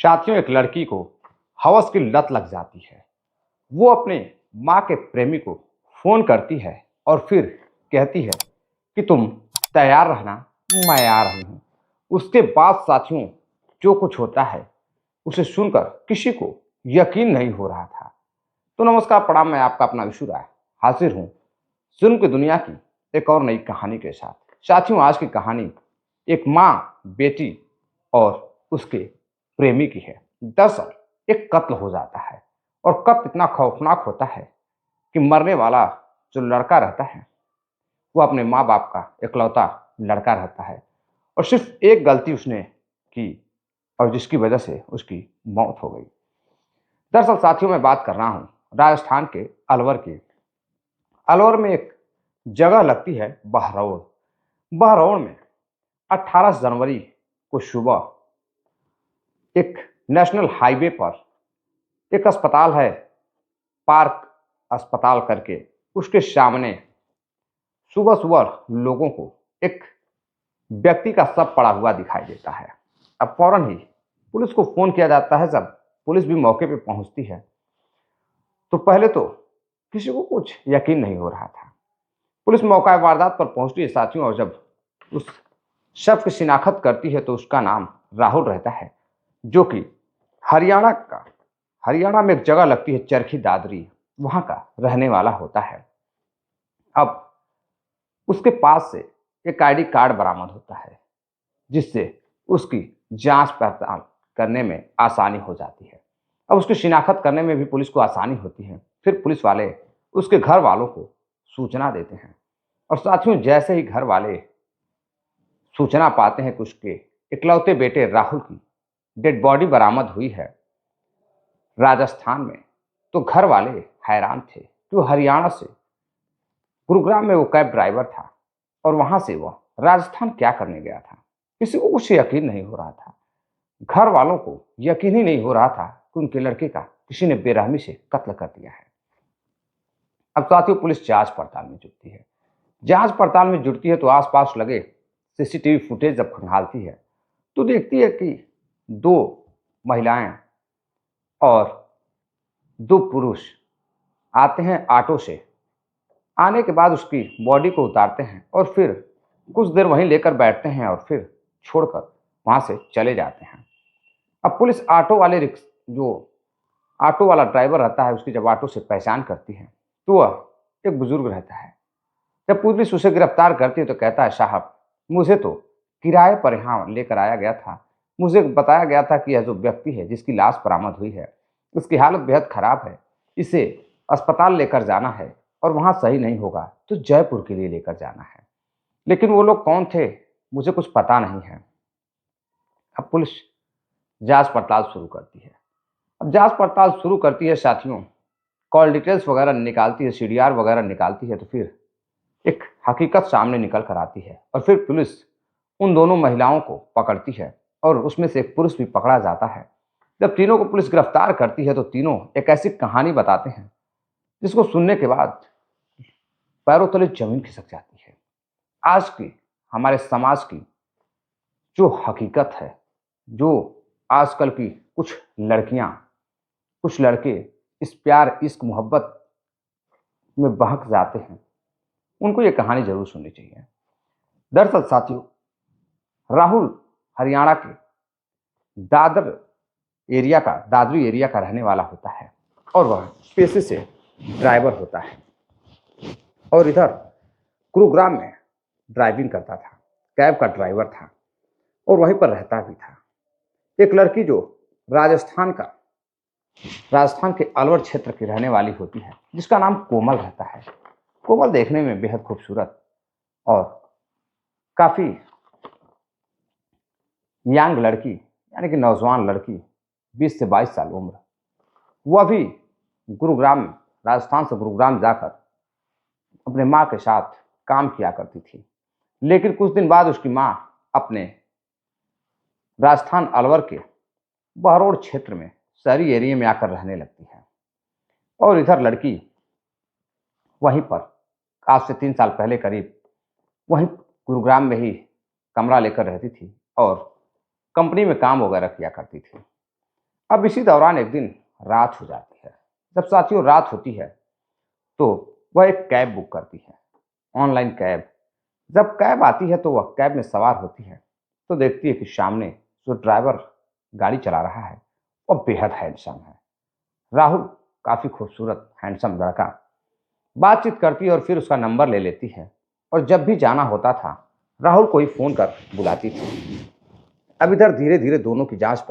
साथियों, एक लड़की को हवस की लत लग जाती है। वो अपने माँ के प्रेमी को फ़ोन करती है और फिर कहती है कि तुम तैयार रहना, मैं आ रही हूँ। उसके बाद साथियों, जो कुछ होता है उसे सुनकर किसी को यकीन नहीं हो रहा था। तो नमस्कार, प्रणाम, मैं आपका अपना विशु राय हाजिर हूँ जुल्म की दुनिया की एक और नई कहानी के साथ। साथियों, आज की कहानी एक माँ, बेटी और उसके प्रेमी की है। दरअसल एक कत्ल हो जाता है और कत्ल इतना खौफनाक होता है कि मरने वाला जो लड़का रहता है वो अपने माँ बाप का इकलौता लड़का रहता है और सिर्फ एक गलती उसने की और जिसकी वजह से उसकी मौत हो गई। दरअसल साथियों, मैं बात कर रहा हूँ राजस्थान के अलवर की। अलवर में एक जगह लगती है बहरौल। बहरौल में 18 जनवरी को सुबह एक नेशनल हाईवे पर एक अस्पताल है, पार्क अस्पताल करके। उसके सामने सुबह सुबह लोगों को एक व्यक्ति का शव पड़ा हुआ दिखाई देता है। अब फौरन ही पुलिस को फोन किया जाता है। जब पुलिस भी मौके पे पहुंचती है तो पहले तो किसी को कुछ यकीन नहीं हो रहा था। पुलिस मौका वारदात पर पहुंचती है साथियों, और जब उस शव की शिनाख्त करती है तो उसका नाम राहुल रहता है, जो कि हरियाणा का हरियाणा में एक जगह लगती है चरखी दादरी, वहां का रहने वाला होता है। अब उसके पास से एक आईडी कार्ड बरामद होता है जिससे उसकी जांच पड़ताल करने में आसानी हो जाती है। अब उसकी शिनाख्त करने में भी पुलिस को आसानी होती है। फिर पुलिस वाले उसके घर वालों को सूचना देते हैं और साथियों, जैसे ही घर वाले सूचना पाते हैं कि उसके इकलौते बेटे राहुल की डेड बॉडी बरामद हुई है राजस्थान में, तो घर वाले हैरान थे कि वो हरियाणा से, गुरुग्राम में वो कैब ड्राइवर था और वहां से वो राजस्थान क्या करने गया था। किसी को कुछ यकीन नहीं हो रहा था। घर वालों को यकीन ही नहीं हो रहा था कि उनके लड़के का किसी ने बेरहमी से कत्ल कर दिया है। अब साथियों, पुलिस जांच पड़ताल में जुटती है। जांच पड़ताल में जुटती है तो आसपास लगे सीसीटीवी फुटेज जब खंगालती है तो देखती है कि दो महिलाएं और दो पुरुष आते हैं ऑटो से। आने के बाद उसकी बॉडी को उतारते हैं और फिर कुछ देर वहीं लेकर बैठते हैं और फिर छोड़कर वहां से चले जाते हैं। अब पुलिस जो ऑटो वाला ड्राइवर रहता है, उसकी जब ऑटो से पहचान करती है तो वह एक बुजुर्ग रहता है। जब पुलिस उसे गिरफ्तार करती है तो कहता है, साहब, मुझे तो किराए पर यहाँ लेकर आया गया था। मुझे बताया गया था कि यह जो व्यक्ति है जिसकी लाश बरामद हुई है उसकी हालत बेहद खराब है, इसे अस्पताल लेकर जाना है और वहाँ सही नहीं होगा तो जयपुर के लिए लेकर जाना है। लेकिन वो लोग कौन थे मुझे कुछ पता नहीं है। अब पुलिस जांच पड़ताल शुरू करती है। अब जांच पड़ताल शुरू करती है साथियों, कॉल डिटेल्स वगैरह निकालती है, सीडीआर वगैरह निकालती है, तो फिर एक हकीकत सामने निकल कर आती है और फिर पुलिस उन दोनों महिलाओं को पकड़ती है और उसमें से एक पुरुष भी पकड़ा जाता है। जब तीनों को पुलिस गिरफ्तार करती है तो तीनों एक ऐसी कहानी बताते हैं जिसको सुनने के बाद पैरों तले जमीन खिसक जाती है। आज की हमारे समाज की जो हकीकत है, जो आजकल की कुछ लड़कियां, कुछ लड़के इस प्यार, इश्क, मोहब्बत में बहक जाते हैं, उनको ये कहानी जरूर सुननी चाहिए। दरअसल साथियों, राहुल हरियाणा के दादर दादरी एरिया का रहने वाला होता है और वह पेशे से ड्राइवर होता है और इधर गुरुग्राम में ड्राइविंग करता था, कैब का ड्राइवर था और वहीं पर रहता भी था। एक लड़की जो राजस्थान के अलवर क्षेत्र की रहने वाली होती है जिसका नाम कोमल रहता है। कोमल देखने में बेहद खूबसूरत और काफी यंग लड़की, यानी कि नौजवान लड़की, 20 से 22 साल उम्र। वह भी गुरुग्राम, राजस्थान से गुरुग्राम जाकर अपने माँ के साथ काम किया करती थी। लेकिन कुछ दिन बाद उसकी माँ अपने राजस्थान अलवर के बहरोड क्षेत्र में, शहरी एरिया में आकर रहने लगती है और इधर लड़की वहीं पर आज से 3 साल पहले करीब वहीं गुरुग्राम में ही कमरा लेकर रहती थी और कंपनी में काम वगैरह किया करती थी। अब इसी दौरान एक दिन रात हो जाती है। जब साथियों रात होती है तो वह एक कैब बुक करती है, ऑनलाइन कैब। जब कैब आती है तो वह कैब में सवार होती है तो देखती है कि सामने जो ड्राइवर गाड़ी चला रहा है वह बेहद हैंडसम है। राहुल काफ़ी खूबसूरत हैंडसम लड़का। बातचीत करती है और फिर उसका नंबर ले लेती है और जब भी जाना होता था राहुल को ही फ़ोन कर बुलाती थी। अब इधर धीरे धीरे दोनों की जांच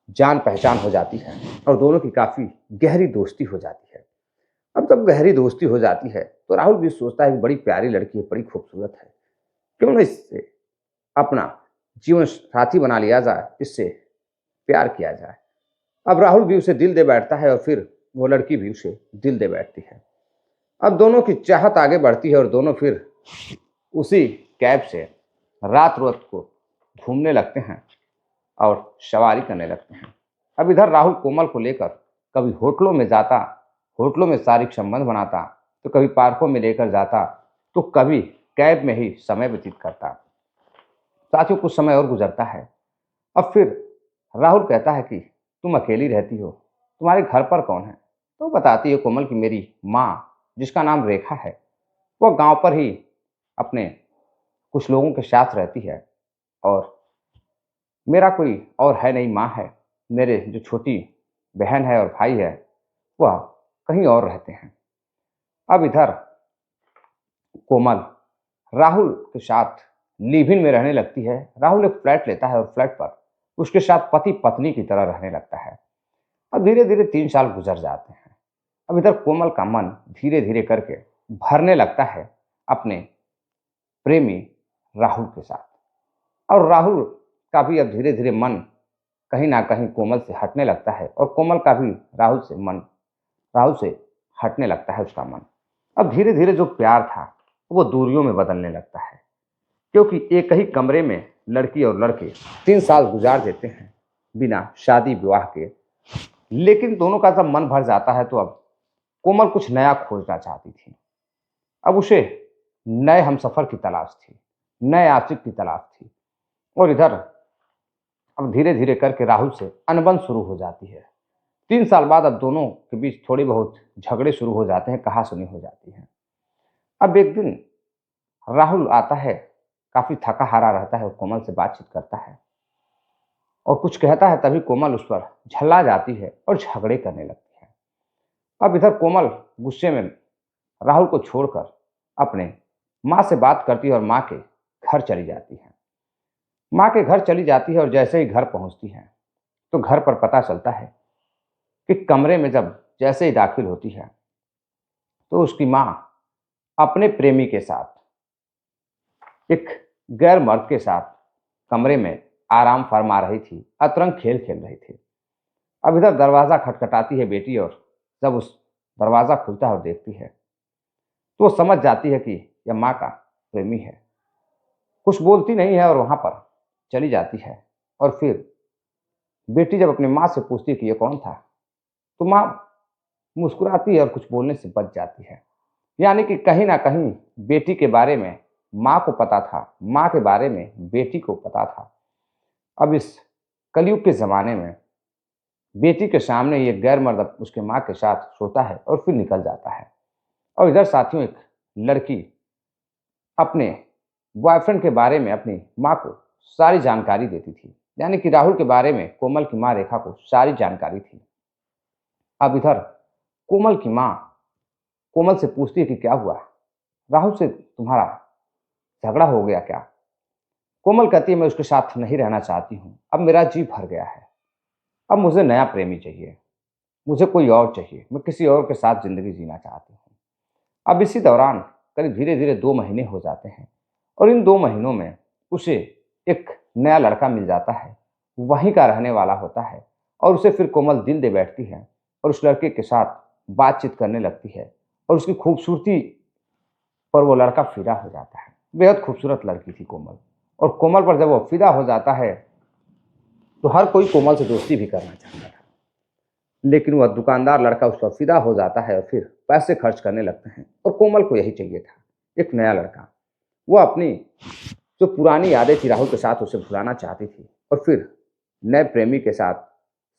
जान पहचान हो जाती है और दोनों की काफ़ी गहरी दोस्ती हो जाती है। अब जब गहरी दोस्ती हो जाती है तो राहुल भी सोचता है कि बड़ी प्यारी लड़की है, बड़ी खूबसूरत है, क्यों ना इससे अपना जीवन साथी बना लिया जाए, इससे प्यार किया जाए। अब राहुल भी उसे दिल दे बैठता है और फिर वो लड़की भी उसे दिल दे बैठती है। अब दोनों की चाहत आगे बढ़ती है और दोनों फिर उसी कैब से रात रात को घूमने लगते हैं और सवारी करने लगते हैं। अब इधर राहुल कोमल को लेकर कभी होटलों में जाता, होटलों में शारीरिक संबंध बनाता, तो कभी पार्कों में लेकर जाता, तो कभी कैब में ही समय व्यतीत करता। साथियों कुछ समय और गुजरता है। अब फिर राहुल कहता है कि तुम अकेली रहती हो, तुम्हारे घर पर कौन है? तो बताती है कोमल की मेरी माँ, जिसका नाम रेखा है, वह गांव पर ही अपने कुछ लोगों के साथ रहती है और मेरा कोई और है नहीं, माँ है। मेरे जो छोटी बहन है और भाई है वह कहीं और रहते हैं। अब इधर कोमल राहुल के साथ लिव इन में रहने लगती है। राहुल एक फ्लैट लेता है और फ्लैट पर उसके साथ पति पत्नी की तरह रहने लगता है। अब धीरे धीरे 3 साल गुजर जाते हैं। अब इधर कोमल का मन धीरे धीरे करके भरने लगता है अपने प्रेमी राहुल के साथ, और राहुल का भी अब धीरे धीरे मन कहीं ना कहीं कोमल से हटने लगता है और कोमल का भी राहुल से हटने लगता है उसका मन। अब धीरे धीरे जो प्यार था वो दूरियों में बदलने लगता है, क्योंकि एक ही कमरे में लड़की और लड़के 3 साल गुजार देते हैं बिना शादी विवाह के। लेकिन दोनों का जब मन भर जाता है तो अब कोमल कुछ नया खोजना चाहती थी। अब उसे नए हमसफर की तलाश थी, नए आशिक की तलाश थी। और इधर अब धीरे धीरे करके राहुल से अनबन शुरू हो जाती है। 3 साल बाद अब दोनों के बीच थोड़ी बहुत झगड़े शुरू हो जाते हैं, कहासुनी हो जाती है। अब एक दिन राहुल आता है, काफी थका हारा रहता है और कोमल से बातचीत करता है और कुछ कहता है, तभी कोमल उस पर झल्ला जाती है और झगड़े करने लगती है। अब इधर कोमल गुस्से में राहुल को छोड़कर अपने माँ से बात करती है और माँ के घर चली जाती है। माँ के घर चली जाती है और जैसे ही घर पहुंचती है तो घर पर पता चलता है कि कमरे में जब जैसे ही दाखिल होती है तो उसकी माँ अपने प्रेमी के साथ, एक गैर मर्द के साथ कमरे में आराम फरमा रही थी, अतरंग खेल खेल रही थी। अब इधर दरवाज़ा खटखटाती है बेटी और जब उस दरवाज़ा खुलता है और देखती है तो वो समझ जाती है कि यह माँ का प्रेमी है। कुछ बोलती नहीं है और वहाँ पर चली जाती है। और फिर बेटी जब अपनी माँ से पूछती है कि ये कौन था, तो माँ मुस्कुराती है और कुछ बोलने से बच जाती है। यानी कि कहीं ना कहीं बेटी के बारे में माँ को पता था, माँ के बारे में बेटी को पता था। अब इस कलयुग के ज़माने में बेटी के सामने ये गैर मर्द उसके माँ के साथ सोता है और फिर निकल जाता है। और इधर साथियों एक लड़की अपने बॉयफ्रेंड के बारे में अपनी माँ को सारी जानकारी देती थी। यानी कि राहुल के बारे में कोमल की माँ रेखा को सारी जानकारी थी। अब इधर कोमल की माँ कोमल से पूछती है कि क्या हुआ, राहुल से तुम्हारा झगड़ा हो गया क्या? कोमल कहती है मैं उसके साथ नहीं रहना चाहती हूँ, अब मेरा जी भर गया है, अब मुझे नया प्रेमी चाहिए, मुझे कोई और चाहिए, मैं किसी और के साथ ज़िंदगी जीना चाहती हूँ। अब इसी दौरान करीब धीरे धीरे 2 महीने हो जाते हैं और इन 2 महीनों में उसे एक नया लड़का मिल जाता है, वहीं का रहने वाला होता है और उसे फिर कोमल दिल दे बैठती है और उस लड़के के साथ बातचीत करने लगती है और उसकी खूबसूरती पर वो लड़का फिदा हो जाता है। बेहद खूबसूरत लड़की थी कोमल, और कोमल पर जब वो फिदा हो जाता है तो हर कोई कोमल से दोस्ती भी करना चाहता था। लेकिन वह दुकानदार लड़का उस पर फिदा हो जाता है और फिर पैसे खर्च करने लगते हैं और कोमल को यही चाहिए था, एक नया लड़का। वो अपनी जो पुरानी यादें थी राहुल के साथ उसे भुलाना चाहती थी और फिर नए प्रेमी के साथ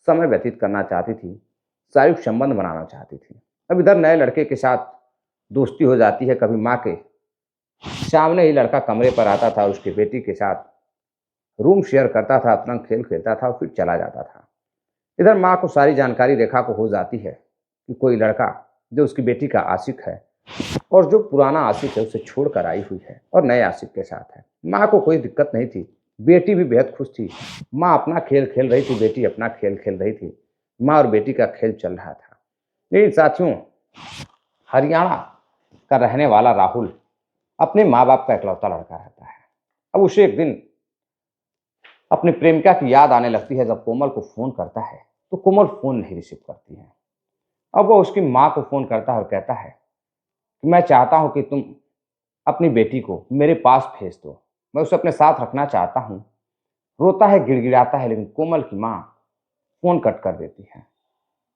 समय व्यतीत करना चाहती थी, शारीरिक संबंध बनाना चाहती थी। अब इधर नए लड़के के साथ दोस्ती हो जाती है। कभी माँ के सामने ही लड़का कमरे पर आता था, उसकी बेटी के साथ रूम शेयर करता था, अपना खेल खेलता था और फिर चला जाता था। इधर माँ को सारी जानकारी रेखा को हो जाती है कि कोई लड़का जो उसकी बेटी का आशिक है और जो पुराना आशिक है उसे छोड़कर आई हुई है और नए आशिक के साथ है। माँ को कोई दिक्कत नहीं थी, बेटी भी बेहद खुश थी। माँ अपना खेल खेल रही थी, बेटी अपना खेल खेल रही थी। माँ और बेटी का खेल चल रहा था। लेकिन साथियों, हरियाणा का रहने वाला राहुल अपने माँ बाप का इकलौता लड़का रहता है। अब उसे एक दिन अपनी प्रेमिका की याद आने लगती है। जब कोमल को फ़ोन करता है तो कोमल फ़ोन नहीं रिसीव करती है। अब वो उसकी माँ को फ़ोन करता है और कहता है कि मैं चाहता हूँ कि तुम अपनी बेटी को मेरे पास भेज दो, मैं उसे अपने साथ रखना चाहता हूँ। रोता है, गिड़गिड़ाता है, लेकिन कोमल की माँ फ़ोन कट कर देती है।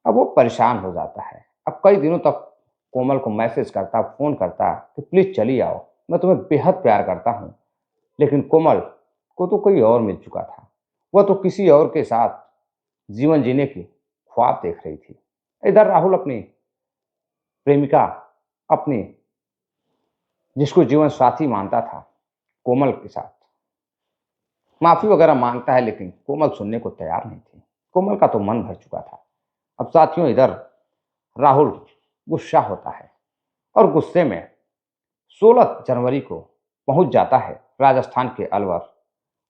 अब वो परेशान हो जाता है। अब कई दिनों तक कोमल को मैसेज करता, फ़ोन करता कि प्लीज़ चली आओ, मैं तुम्हें बेहद प्यार करता हूँ। लेकिन कोमल को तो कोई और मिल चुका था। वह तो किसी और के साथ जीवन जीने की ख्वाब देख रही थी। इधर राहुल अपनी प्रेमिका, अपनी जिसको जीवन साथी मानता था, कोमल के साथ माफ़ी वगैरह मांगता है, लेकिन कोमल सुनने को तैयार नहीं थी। कोमल का तो मन भर चुका था। अब साथियों, इधर राहुल गुस्सा होता है और गुस्से में 16 जनवरी को पहुंच जाता है राजस्थान के अलवर।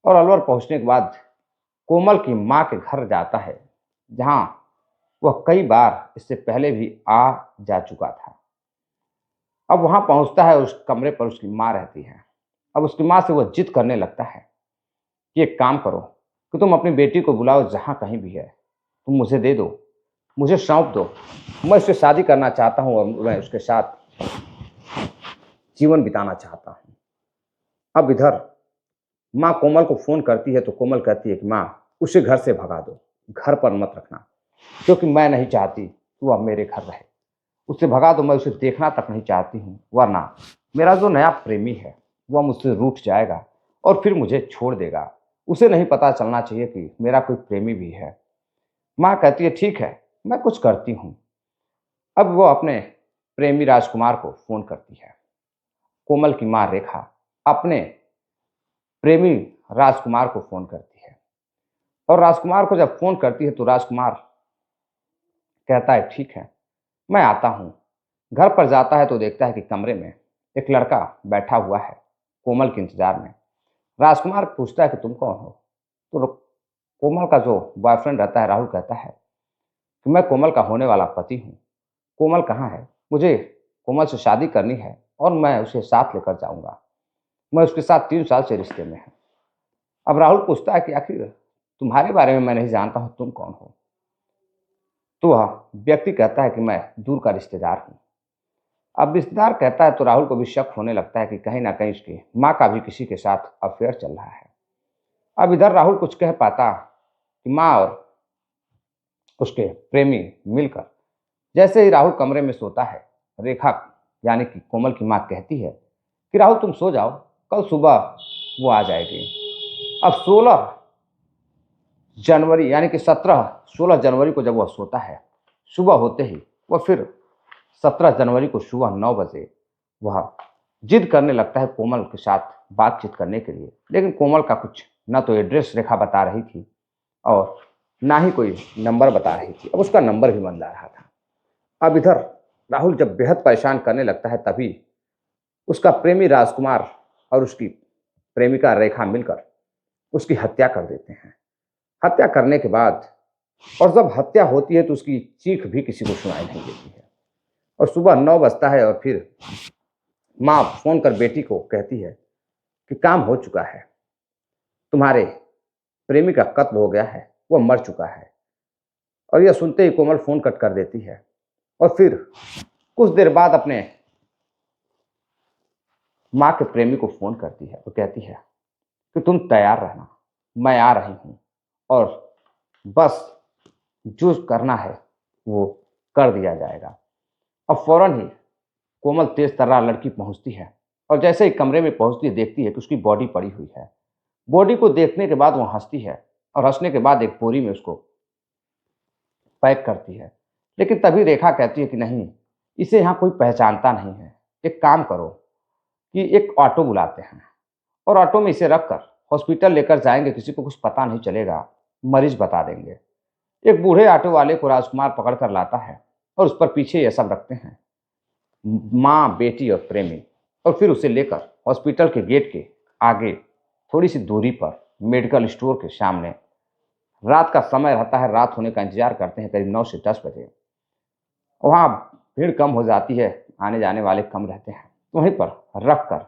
और अलवर पहुंचने के बाद कोमल की मां के घर जाता है, जहां वह कई बार इससे पहले भी आ जा चुका था। अब वहां पहुंचता है, उस कमरे पर उसकी मां रहती है। अब उसकी मां से वह जिद करने लगता है कि एक काम करो कि तुम अपनी बेटी को बुलाओ, जहां कहीं भी है, तुम मुझे दे दो, मुझे सौंप दो। मैं उससे शादी करना चाहता हूं और मैं उसके साथ जीवन बिताना चाहता हूं। अब इधर माँ कोमल को फ़ोन करती है तो कोमल कहती है कि माँ, उसे घर से भगा दो, घर पर मत रखना, क्योंकि मैं नहीं चाहती कि वह मेरे घर रहे। उसे भगा दो, मैं उसे देखना तक नहीं चाहती हूँ, वरना मेरा जो नया प्रेमी है वह मुझसे रूठ जाएगा और फिर मुझे छोड़ देगा। उसे नहीं पता चलना चाहिए कि मेरा कोई प्रेमी भी है। माँ कहती है ठीक है, मैं कुछ करती हूँ। अब वो अपने प्रेमी राजकुमार को फ़ोन करती है। कोमल की माँ रेखा अपने प्रेमी राजकुमार को फ़ोन करती है और राजकुमार को जब फ़ोन करती है तो राजकुमार कहता है ठीक है, मैं आता हूँ। घर पर जाता है तो देखता है कि कमरे में एक लड़का बैठा हुआ है कोमल के इंतज़ार में। राजकुमार पूछता है कि तुम कौन हो? तो कोमल का जो बॉयफ्रेंड रहता है राहुल कहता है कि मैं कोमल का होने वाला पति हूँ। कोमल कहाँ है? मुझे कोमल से शादी करनी है और मैं उसे साथ लेकर जाऊँगा। मैं उसके साथ 3 साल से रिश्ते में हूँ। अब राहुल पूछता है कि आखिर तुम्हारे बारे में मैं नहीं जानता हूँ, तुम कौन हो? तो वह व्यक्ति कहता है कि मैं दूर का रिश्तेदार हूँ। अब रिश्तेदार कहता है तो राहुल को भी शक होने लगता है कि कहीं ना कहीं उसकी माँ का भी किसी के साथ अफेयर चल रहा है। अब इधर राहुल कुछ कह पाता कि माँ और उसके प्रेमी मिलकर, जैसे ही राहुल कमरे में सोता है, रेखा यानी कि कोमल की माँ कहती है कि राहुल तुम सो जाओ, कल सुबह वो आ जाएगी। अब 16 जनवरी यानी कि 16 जनवरी को जब वह सोता है, सुबह होते ही वह फिर 17 जनवरी को सुबह 9 बजे वह जिद करने लगता है कोमल के साथ बातचीत करने के लिए। लेकिन कोमल का कुछ न तो एड्रेस रेखा बता रही थी और ना ही कोई नंबर बता रही थी। अब उसका नंबर भी बंद आ रहा था। अब इधर राहुल जब बेहद परेशान करने लगता है, तभी उसका प्रेमी राजकुमार और उसकी प्रेमिका रेखा मिलकर उसकी हत्या कर देते हैं। हत्या करने के बाद और जब हत्या होती है तो उसकी चीख भी किसी को सुनाई नहीं देती है। और सुबह 9 बजता है और फिर माँ फ़ोन कर बेटी को कहती है कि काम हो चुका है, तुम्हारे प्रेमी का कत्ल हो गया है, वह मर चुका है। और यह सुनते ही कोमल फ़ोन कट कर देती है और फिर कुछ देर बाद अपने माँ के प्रेमी को फ़ोन करती है और कहती है कि तुम तैयार रहना, मैं आ रही हूँ और बस जो करना है वो कर दिया जाएगा। अब फौरन ही कोमल तेज तर्रार लड़की पहुंचती है और जैसे ही कमरे में पहुंचती है, देखती है कि उसकी बॉडी पड़ी हुई है। बॉडी को देखने के बाद वो हंसती है और हंसने के बाद एक बोरी में उसको पैक करती है। लेकिन तभी रेखा कहती है कि नहीं, इसे यहाँ कोई पहचानता नहीं है। एक काम करो कि एक ऑटो बुलाते हैं और ऑटो में इसे रखकर हॉस्पिटल लेकर जाएँगे, किसी को कुछ पता नहीं चलेगा, मरीज़ बता देंगे। एक बूढ़े ऑटो वाले को राजकुमार पकड़ कर लाता है और उस पर पीछे ये सब रखते हैं, माँ, बेटी और प्रेमी। और फिर उसे लेकर हॉस्पिटल के गेट के आगे थोड़ी सी दूरी पर मेडिकल स्टोर के सामने, रात का समय रहता है, रात होने का इंतजार करते हैं, करीब 9 से 10 बजे। वहाँ भीड़ कम हो जाती है, आने जाने वाले कम रहते हैं। वहीं पर रख कर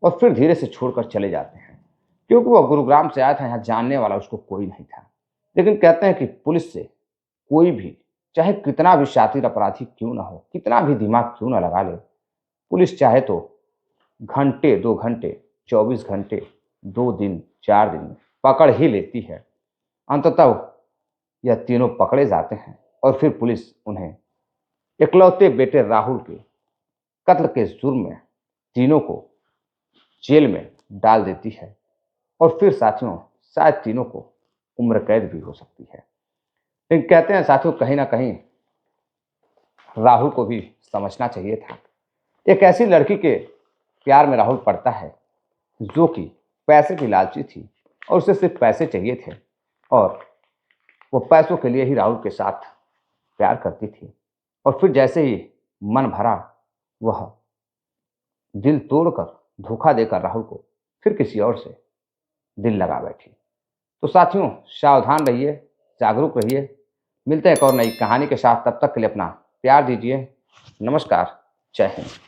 और फिर धीरे से छोड़कर चले जाते हैं, क्योंकि वह गुरुग्राम से आया था, यहाँ जानने वाला उसको कोई नहीं था। लेकिन कहते हैं कि पुलिस से कोई भी, चाहे कितना भी शातिर अपराधी क्यों ना हो, कितना भी दिमाग क्यों ना लगा ले, पुलिस चाहे तो घंटे 2 घंटे, 24 घंटे, 2 दिन, 4 दिन में पकड़ ही लेती है। अंततः यह तीनों पकड़े जाते हैं और फिर पुलिस उन्हें इकलौते बेटे राहुल के कत्ल के जुर्म में तीनों को जेल में डाल देती है। और फिर साथियों, शायद तीनों को उम्र कैद भी हो सकती है। लेकिन कहते हैं साथियों, कहीं ना कहीं राहुल को भी समझना चाहिए था। एक ऐसी लड़की के प्यार में राहुल पड़ता है जो कि पैसे की लालची थी और उसे सिर्फ पैसे चाहिए थे, और वो पैसों के लिए ही राहुल के साथ प्यार करती थी। और फिर जैसे ही मन भरा, वह दिल तोड़कर, धोखा देकर राहुल को फिर किसी और से दिल लगा बैठी। तो साथियों, सावधान रहिए, जागरूक रहिए। मिलते हैं एक और नई कहानी के साथ, तब तक के लिए अपना प्यार दीजिए। नमस्कार, जय हिंद।